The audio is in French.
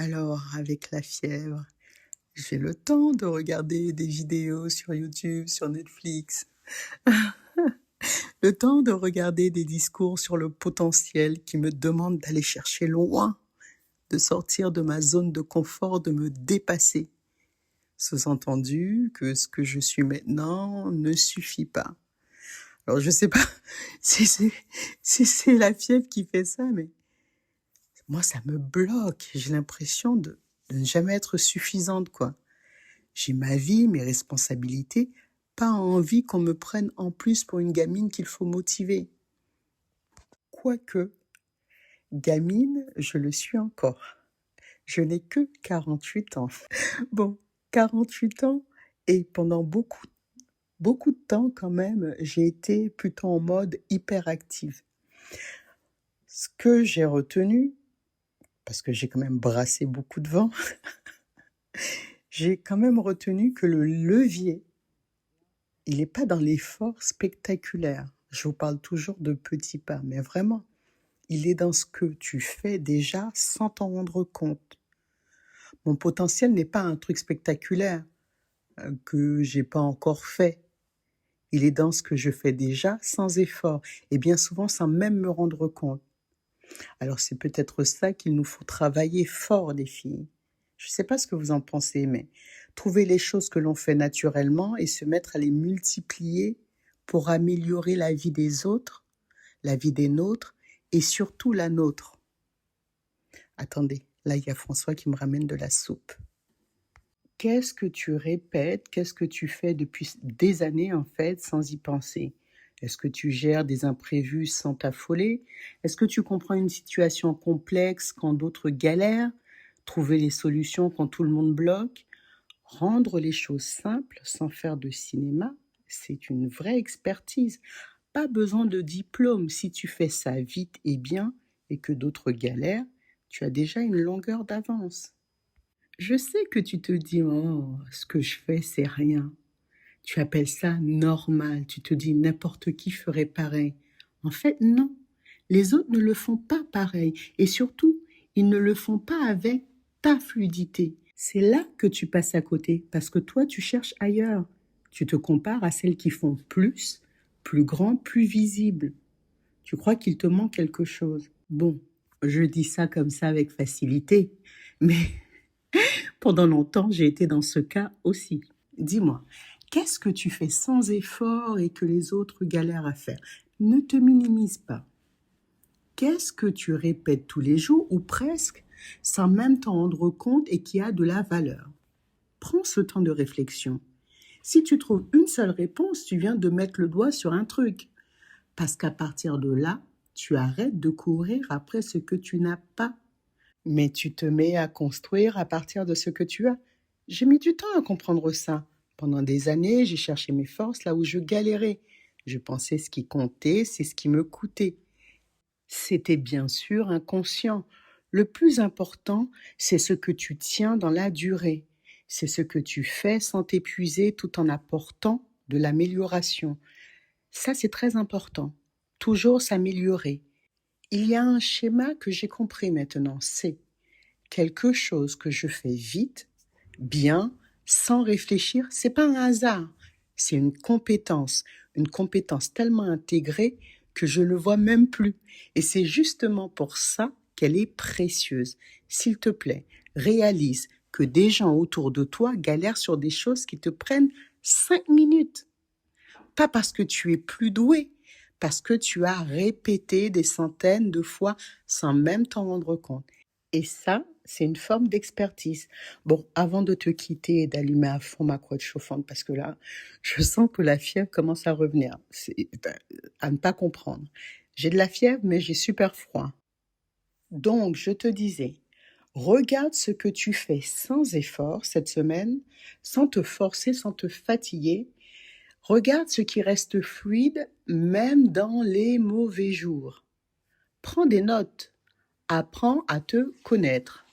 Alors, avec la fièvre, j'ai le temps de regarder des vidéos sur YouTube, sur Netflix, le temps de regarder des discours sur le potentiel qui me demandent d'aller chercher loin, de sortir de ma zone de confort, de me dépasser. Sous-entendu que ce que je suis maintenant ne suffit pas. Alors, je sais pas si c'est la fièvre qui fait ça, mais moi, ça me bloque. J'ai l'impression de ne jamais être suffisante, quoi. J'ai ma vie, mes responsabilités, pas envie qu'on me prenne en plus pour une gamine qu'il faut motiver. Quoique, gamine, je le suis encore. Je n'ai que 48 ans. Bon, 48 ans, et pendant beaucoup de temps quand même, j'ai été plutôt en mode hyperactive. Ce que j'ai retenu, parce que j'ai quand même brassé beaucoup de vent, j'ai quand même retenu que le levier, il n'est pas dans l'effort spectaculaire. Je vous parle toujours de petits pas, mais vraiment, il est dans ce que tu fais déjà sans t'en rendre compte. Mon potentiel n'est pas un truc spectaculaire que j'ai pas encore fait. Il est dans ce que je fais déjà sans effort et bien souvent sans même me rendre compte. Alors c'est peut-être ça qu'il nous faut travailler fort, les filles. Je ne sais pas ce que vous en pensez, mais trouver les choses que l'on fait naturellement et se mettre à les multiplier pour améliorer la vie des autres, la vie des nôtres et surtout la nôtre. Attendez, là il y a François qui me ramène de la soupe. Qu'est-ce que tu répètes, qu'est-ce que tu fais depuis des années en fait sans y penser? Est-ce que tu gères des imprévus sans t'affoler? Est-ce que tu comprends une situation complexe quand d'autres galèrent? Trouver les solutions quand tout le monde bloque? Rendre les choses simples sans faire de cinéma, c'est une vraie expertise. Pas besoin de diplôme. Si tu fais ça vite et bien et que d'autres galèrent, tu as déjà une longueur d'avance. Je sais que tu te dis, oh, ce que je fais, c'est rien. Tu appelles ça normal. Tu te dis, n'importe qui ferait pareil. En fait, non. Les autres ne le font pas pareil. Et surtout, ils ne le font pas avec ta fluidité. C'est là que tu passes à côté, parce que toi, tu cherches ailleurs. Tu te compares à celles qui font plus grand, plus visible. Tu crois qu'il te manque quelque chose. Bon, je dis ça comme ça avec facilité, mais pendant longtemps, j'ai été dans ce cas aussi. Dis-moi, qu'est-ce que tu fais sans effort et que les autres galèrent à faire? Ne te minimise pas. Qu'est-ce que tu répètes tous les jours ou presque sans même t'en rendre compte et qui a de la valeur? Prends ce temps de réflexion. Si tu trouves une seule réponse, tu viens de mettre le doigt sur un truc. Parce qu'à partir de là, tu arrêtes de courir après ce que tu n'as pas. Mais tu te mets à construire à partir de ce que tu as. J'ai mis du temps à comprendre ça. Pendant des années, j'ai cherché mes forces là où je galérais. Je pensais ce qui comptait, c'est ce qui me coûtait. C'était bien sûr inconscient. Le plus important, c'est ce que tu tiens dans la durée. C'est ce que tu fais sans t'épuiser tout en apportant de l'amélioration. Ça, c'est très important. Toujours s'améliorer. Il y a un schéma que j'ai compris maintenant, c'est quelque chose que je fais vite, bien, sans réfléchir, c'est pas un hasard, c'est une compétence tellement intégrée que je ne vois même plus. Et c'est justement pour ça qu'elle est précieuse. S'il te plaît, réalise que des gens autour de toi galèrent sur des choses qui te prennent 5 minutes. Pas parce que tu es plus doué, parce que tu as répété des centaines de fois sans même t'en rendre compte. Et ça, c'est une forme d'expertise. Bon, avant de te quitter et d'allumer à fond ma couette chauffante, parce que là, je sens que la fièvre commence à revenir. C'est à ne pas comprendre. J'ai de la fièvre, mais j'ai super froid. Donc, je te disais, regarde ce que tu fais sans effort cette semaine, sans te forcer, sans te fatiguer. Regarde ce qui reste fluide, même dans les mauvais jours. Prends des notes. Apprends à te connaître.